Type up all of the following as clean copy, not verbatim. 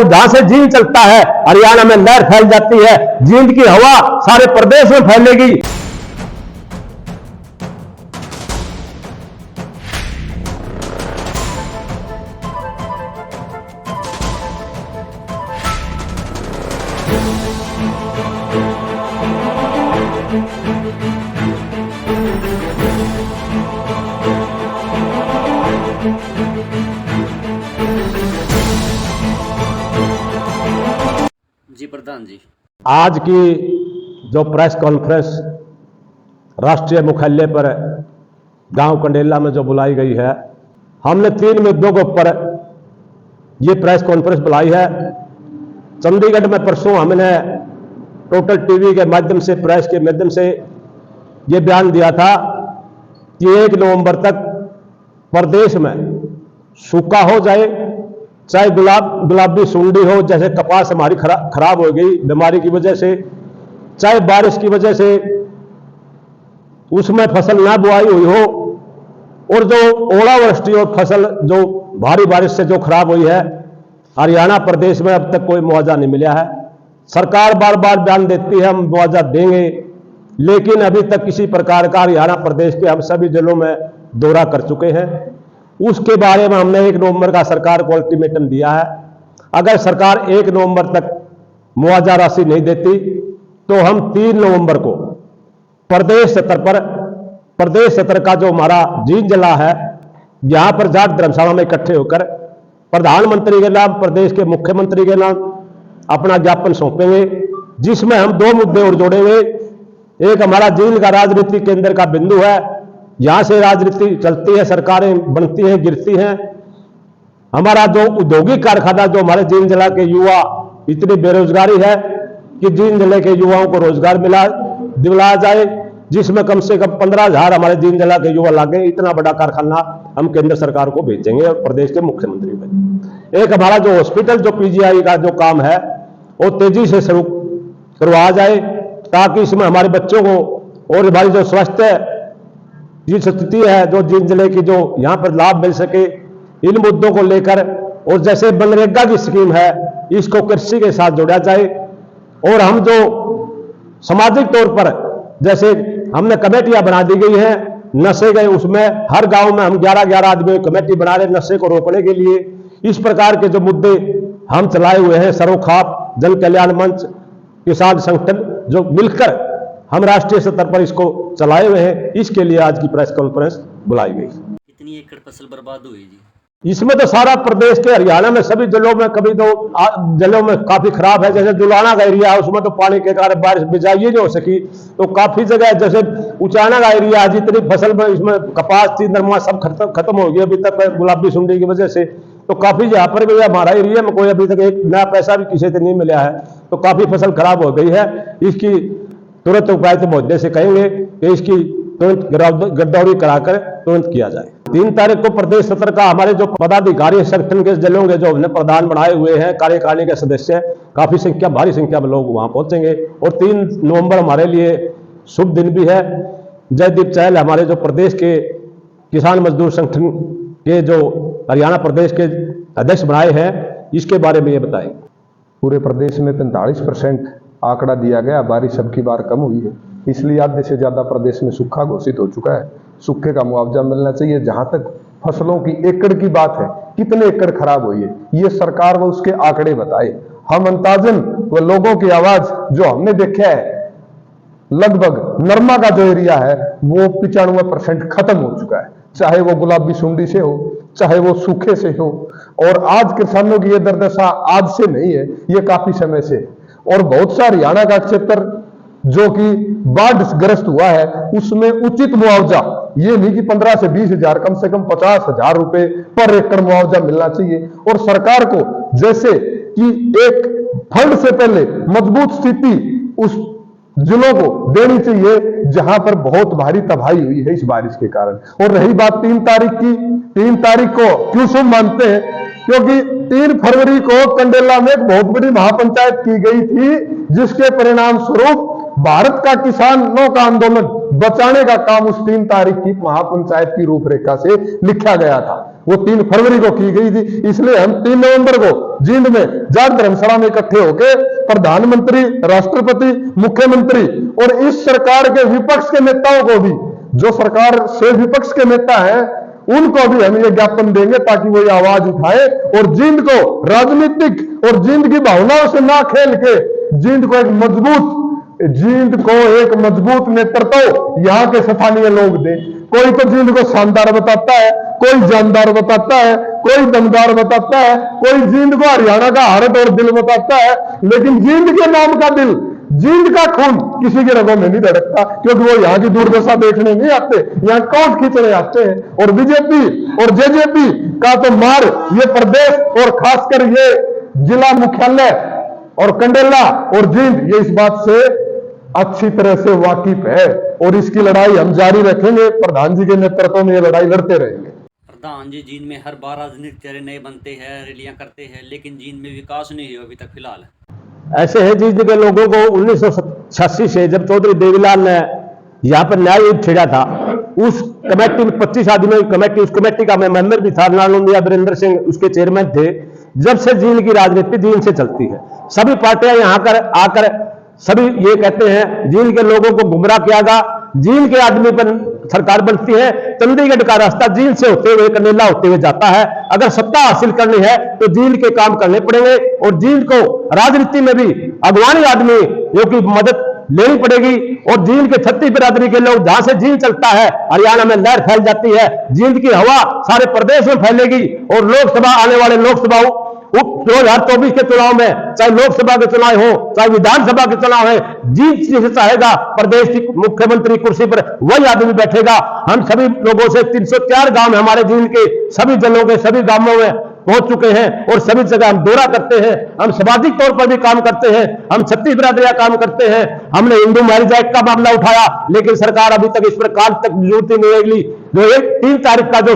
और जहां से जींद चलता है हरियाणा में लहर फैल जाती है, जींद की हवा सारे प्रदेश में फैलेगी। जी प्रधान जी, आज की जो प्रेस कॉन्फ्रेंस राष्ट्रीय मुख्यालय पर गांव कंडेला में जो बुलाई गई है, हमने 3 मुद्दों के ऊपर ये प्रेस कॉन्फ्रेंस बुलाई है। चंडीगढ़ में परसों हमने टोटल टीवी के माध्यम से, प्रेस के माध्यम से ये बयान दिया था कि 1 नवंबर तक प्रदेश में सूखा हो जाए, चाहे गुलाबी सुंडी हो, जैसे कपास हमारी खराब हो गई बीमारी की वजह से, चाहे बारिश की वजह से उसमें फसल ना बुआई हुई हो, और जो ओलावृष्टि और फसल जो भारी बारिश से जो खराब हुई है, हरियाणा प्रदेश में अब तक कोई मुआवजा नहीं मिला है। सरकार बार बार बयान देती है हम मुआवजा देंगे, लेकिन अभी तक किसी प्रकार का हरियाणा प्रदेश के हम सभी जिलों में दौरा कर चुके हैं। उसके बारे में हमने 1 नवंबर का सरकार को अल्टीमेटम दिया है। अगर सरकार 1 नवंबर तक मुआवजा राशि नहीं देती तो हम 3 नवंबर को प्रदेश स्तर का जो हमारा जींद जिला है, यहां पर जाट धर्मशाला में इकट्ठे होकर प्रधानमंत्री के नाम, प्रदेश के मुख्यमंत्री के नाम अपना ज्ञापन सौंपेंगे, जिसमें हम 2 मुद्दे और जोड़ेंगे। एक हमारा जींद का राजनीतिक केंद्र का बिंदु है, यहां से राजनीति चलती है, सरकारें बनती हैं, गिरती हैं। हमारा जो औद्योगिक कारखाना, जो हमारे जींद जिला के युवा, इतनी बेरोजगारी है कि जींद जिले के युवाओं को रोजगार दिलाया जाए, जिसमें कम से कम 15,000 हमारे जींद जिला के युवा लागे। इतना बड़ा कारखाना हम केंद्र सरकार को भेजेंगे और प्रदेश के मुख्यमंत्री को। एक हमारा जो हॉस्पिटल, जो पीजीआई का जो काम है, वो तेजी से शुरू करवाया जाए, ताकि इसमें हमारे बच्चों को और हमारी जो स्वास्थ्य जी स्थिति है, जो जींद जिले की, जो यहां पर लाभ मिल सके, इन मुद्दों को लेकर। और जैसे मनरेगा की स्कीम है, इसको कृषि के साथ जोड़ा जाए। और हम जो सामाजिक तौर पर, जैसे हमने कमेटियां बना दी गई हैं नशे गए, उसमें हर गांव में हम 11-11 आदमी कमेटी बना रहे नशे को रोकने के लिए। इस प्रकार के जो मुद्दे हम चलाए हुए हैं, सरोखाप, जन कल्याण मंच, किसान संगठन, जो मिलकर हम राष्ट्रीय स्तर पर इसको चलाए हुए हैं, इसके लिए आज की प्रेस कॉन्फ्रेंस बुलाई गई। कितनी एकड़ फसल बर्बाद हुई जी? इसमें तो सारा प्रदेश के, हरियाणा में सभी जिलों में, कभी तो जिलों में काफी खराब है। जैसे जुलाना का एरिया है, उसमें तो पानी के कारण बारिश बिजाई नहीं हो सकी, तो काफी जगह, जैसे उचाना का एरिया है, जितनी फसल में इसमें कपास थी, नरमा सब खत्म हो गई अभी तक गुलाबी सुंडी की वजह से। तो काफी यहाँ पर भी, हमारा एरिया में कोई अभी तक एक नया पैसा भी किसी से नहीं मिला है, तो काफी फसल खराब हो गई है। इसकी तुरंत उपाय तो महोदय से कहेंगे कि इसकी तुरंत गिरदावरी कराकर तुरंत किया जाए। 3 तारीख को प्रदेश स्तर का हमारे जो पदाधिकारी संगठन के जिलों के जो हमने प्रधान बनाए हुए हैं, कार्यकारिणी के सदस्य, काफी संख्या, भारी संख्या में लोग वहां पहुंचेंगे। और 3 नवंबर हमारे लिए शुभ दिन भी है। जयदीप चहल हमारे जो प्रदेश के किसान मजदूर संगठन के जो हरियाणा प्रदेश के अध्यक्ष बनाए हैं, इसके बारे में ये बताएं। पूरे प्रदेश में 45% आंकड़ा दिया गया, बारिश अब की बार कम हुई है, इसलिए आधे से ज्यादा प्रदेश में सूखा घोषित हो चुका है। सूखे का मुआवजा मिलना चाहिए। जहां तक फसलों की एकड़ की बात है, कितने एकड़ खराब हुई है, ये सरकार व उसके आंकड़े बताए। हम अंदाजन व लोगों की आवाज जो हमने देखा है, लगभग नरमा का जो एरिया है वो 95% खत्म हो चुका है, चाहे वो गुलाबी सुंडी से हो, चाहे वो सूखे से हो। और आज किसानों की ये दुर्दशा आज से नहीं है, ये काफी समय से। और बहुत सा हरियाणा का क्षेत्र जो कि बाढ़ ग्रस्त हुआ है, उसमें उचित मुआवजा, ये नहीं कि 15 से 20 हजार, कम से कम 50,000 रुपए पर एकड़ मुआवजा मिलना चाहिए। और सरकार को जैसे कि एक फंड से पहले मजबूत स्थिति उस जिलों को देनी चाहिए जहां पर बहुत भारी तबाही हुई है इस बारिश के कारण। और रही बात 3 तारीख की, 3 तारीख को क्यों शुभ मानते हैं? क्योंकि 3 फरवरी को कंडेला में एक बहुत बड़ी महापंचायत की गई थी, जिसके परिणाम स्वरूप भारत का किसानों का आंदोलन बचाने का काम उस 3 तारीख की महापंचायत की रूपरेखा से लिखा गया था। वो 3 फरवरी को की गई थी। इसलिए हम 3 नवंबर को जींद में जाट धर्मशाला में इकट्ठे होकर प्रधानमंत्री, राष्ट्रपति, मुख्यमंत्री और इस सरकार के विपक्ष के नेताओं को भी, जो सरकार से विपक्ष के नेता हैं, उनको भी हम ये ज्ञापन देंगे ताकि वो ये आवाज उठाए और जींद को राजनीतिक और जींद की भावनाओं से ना खेल के जींद को एक मजबूत नेतृत्व यहाँ के स्थानीय लोग दे। कोई तो जींद को शानदार बताता है, कोई जानदार बताता है, कोई दमदार बताता है, कोई जींद को हरियाणा का हार्ट और दिल बताता है, लेकिन जींद के नाम का दिल, जींद का खून किसी के रगों में नहीं धड़कता, क्योंकि वो यहाँ की दुर्दशा देखने नहीं आते, यहाँ कोट खींचने आते हैं। और बीजेपी और जेजेपी का तो मार ये प्रदेश और खासकर ये जिला मुख्यालय और कंडेला और जींद ये इस बात से अच्छी तरह से वाकिफ है और इसकी लड़ाई हम जारी रखेंगे। प्रधान जी के नेतृत्व में ये लड़ाई लड़ते रहेंगे। प्रधान जी, जींद में हर बार राजनीतिक चेहरे नए बनते हैं, रैलियां करते हैं, लेकिन जींद में विकास नहीं हुआ अभी तक फिलहाल। ऐसे है जींद के लोगों को 1986 से जब चौधरी देवीलाल ने यहाँ पर न्याय युद्ध छेड़ा था, उस कमेटी में 25 आदमियों की कमेटी, उस कमेटी का मैं मेंबर भी था, नालंदिया वीरेंद्र सिंह उसके चेयरमैन थे। जब से जींद की राजनीति जींद से चलती है, सभी पार्टियां यहाँ आकर सभी ये कहते हैं जींद के लोगों को गुमराह किया गया, जींद के आदमी पर सरकार बनती है। चंडीगढ़ का रास्ता जींद से होते हुए कंडेला होते हुए जाता है। अगर सत्ता हासिल करनी है तो जींद के काम करने पड़ेंगे और जींद को राजनीति में भी अगवानी आदमी जो कि मदद लेनी पड़ेगी। और जींद के 36 बिरादरी के लोग, जहां से जींद चलता है हरियाणा में लहर फैल जाती है, जींद की हवा सारे प्रदेश में फैलेगी। और लोकसभा आने वाले लोकसभा 2024 के चुनाव में, चाहे लोकसभा के चुनाव हो चाहे विधानसभा के चुनाव है, जीत जिसे चाहेगा प्रदेश की मुख्यमंत्री कुर्सी पर वही आदमी बैठेगा। हम सभी लोगों से 304 गांव में, हमारे जींद के सभी जिलों के सभी गांवों में पहुंच चुके हैं और सभी जगह हम दौरा करते हैं। हम सामाजिक तौर पर भी काम करते हैं, हम 36 बिरादरियां काम करते हैं। हमने हिंदू मैरिज एक्ट का मामला उठाया, लेकिन सरकार अभी तक इस पर काल तक जरूरत ही नहीं निकली। जो 3 तारीख का जो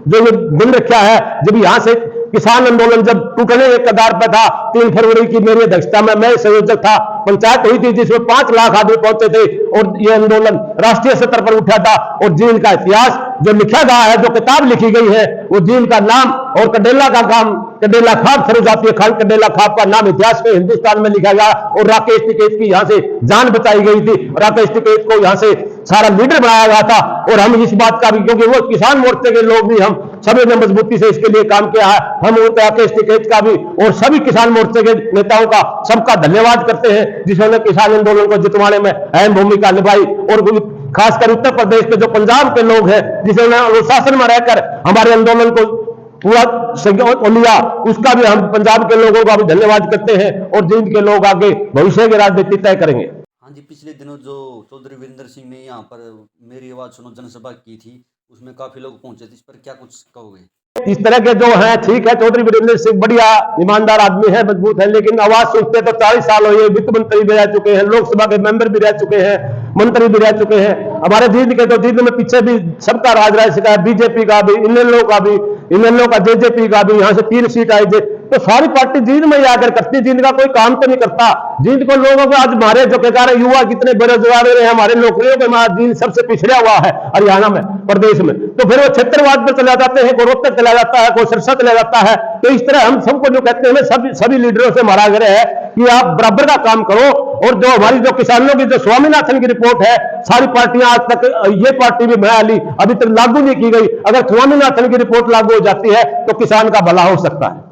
दिन रखा है, जब यहां से किसान आंदोलन जब टूटने के कगार पर था, 3 फरवरी की मेरी अध्यक्षता में मैं संयोजक था, पंचायत हुई थी जिसमें 5 लाख आदमी पहुंचे थे और यह आंदोलन राष्ट्रीय स्तर पर उठा था। और जींद का इतिहास जो लिखा गया है, जो किताब लिखी गई है, वो जींद का नाम और कंडेला का काम, कंडेला खाप सरजातीय खान कंडेला खाप का नाम इतिहास में हिंदुस्तान में लिखा गया। और राकेश टिकैत की यहां से जान बचाई गई थी, राकेश टिकैत को यहां से सारा लीडर बनाया गया था। और हम इस बात का भी, क्योंकि वो किसान मोर्चे के लोग भी, हम सभी ने मजबूती से इसके लिए काम किया है। हम राकेश टिकैत का भी और सभी किसान मोर्चे के नेताओं का सबका धन्यवाद करते हैं, जिन्होंने किसान आंदोलन को जितवाने में अहम भूमिका निभाई। और खासकर उत्तर प्रदेश के जो पंजाब के लोग हैं, जिन्होंने अनुशासन में रहकर हमारे आंदोलन को पूरा सहयोग लिया, उसका भी हम पंजाब के लोगों का भी धन्यवाद करते हैं। और जींद के लोग आगे भविष्य की राजनीति तय करेंगे। हाँ जी, पिछले दिनों जो चौधरी वीरेंद्र सिंह ने यहाँ पर मेरी आवाज सुनो जनसभा की थी, उसमें काफी लोग पहुंचे थे, इस पर क्या कुछ कहोगे? इस तरह के जो हैं, ठीक है, चौधरी वीरेंद्र सिंह बढ़िया ईमानदार आदमी है, मजबूत है, लेकिन आवाज सुनते तो 40 साल हो गए, वित्त मंत्री भी रह चुके हैं, लोकसभा के मेंबर भी रह चुके हैं, मंत्री भी रह चुके हैं। हमारे जींद के तो जींद में पीछे भी सबका राज रह सका है, बीजेपी का भी, इनेलो का भी, इनेलो का जेजेपी का भी, यहाँ से 3 सीट आई थे। तो सारी पार्टी जींद में ही आकर करती, जींद का कोई काम तो नहीं करता। जींद को लोगों को आज हमारे जो कह रहे युवा कितने बेरोजगार रहे हैं, हमारे नौकरियों के जींद सबसे पिछड़ा हुआ है हरियाणा में, प्रदेश में। तो फिर वो क्षेत्रवाद पर चला जाते हैं, कोई रोहतक चला जाता है, कोई सिरसा चला जाता है। तो इस तरह हम सबको जो कहते हैं, सभी लीडरों से हमारा आग्रह है कि आप बराबर का काम करो। और जो हमारी जो किसानों की जो स्वामीनाथन की रिपोर्ट है, सारी पार्टियां आज तक, ये पार्टी भी मैं अली अभी तक लागू नहीं की गई। अगर स्वामीनाथन की रिपोर्ट लागू हो जाती है तो किसान का भला हो सकता है।